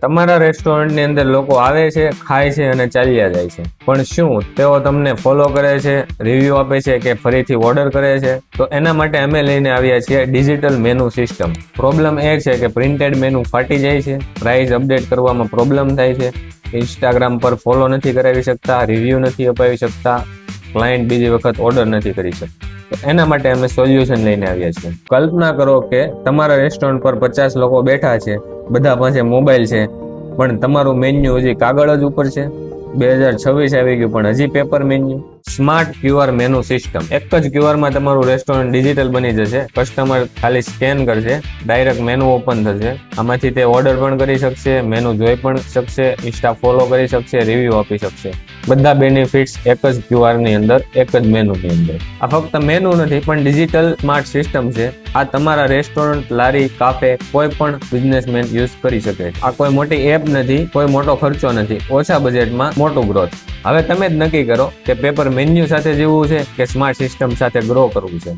તમારા રેસ્ટોરન્ટની અંદર લોકો આવે છે, ખાય છે અને ચાલ્યા જાય છે, પણ શું તેઓ તમને ફોલો કરે છે, રિવ્યુ આપે છે કે ફરીથી ઓર્ડર કરે છે? તો એના માટે અમે લઈને આવ્યા છીએ ડિજિટલ મેનુ સિસ્ટમ. પ્રોબ્લેમ એ છે કે પ્રિન્ટેડ મેનુ ફાટી જાય છે, પ્રાઇસ અપડેટ કરવામાં પ્રોબ્લેમ થાય છે, ઇન્સ્ટાગ્રામ પર ફોલો નથી કરાવી શકતા, રિવ્યુ નથી અપાવી શકતા, ક્લાયન્ટ બીજી વખત ઓર્ડર નથી કરી શકતા. તો એના માટે અમે સોલ્યુશન લઈને આવ્યા છીએ. કલ્પના કરો કે તમારા રેસ્ટોરન્ટ પર 50 લોકો બેઠા છે, બધા પાસે મોબાઈલ છે, પણ તમારું મેન્યુ હજી કાગળ જ ઉપર છે. 2026 આવી ગયું પણ હજી paper menu. Smart QR menu system. એક જ ક્યુઆર માં તમારું રેસ્ટોરન્ટ ડિજિટલ બની જશે. કસ્ટમર ખાલી સ્કેન કરશે, ડાયરેક્ટ મેનુ ઓપન થશે. આમાંથી તે ઓર્ડર પણ કરી શકશે, મેનુ જોઈ પણ શકશે, ઇન્સ્ટા ફોલો કરી શકશે, રિવ્યુ આપી શકશે. બધા બેનિફિટ્સ એક જ ક્યુઆર ની અંદર, એક જ મેનુ ની અંદર. આ ફક્ત મેનુ નથી પણ ડિજિટલ સ્માર્ટ સિસ્ટમ છે. આ તમારા રેસ્ટોરન્ટ, લારી, કાફે કોઈ પણ બિઝનેસમેન યુઝ કરી શકે. આ કોઈ મોટી એપ નથી, કોઈ મોટો ખર્ચો નથી, ઓછા બજેટમાં મોટું ગ્રોથ. હવે તમે જ નક્કી કરો કે પેપર મેન્યુ સાથે જીવવું છે કે સ્માર્ટ સિસ્ટમ સાથે ગ્રો કરવું છે.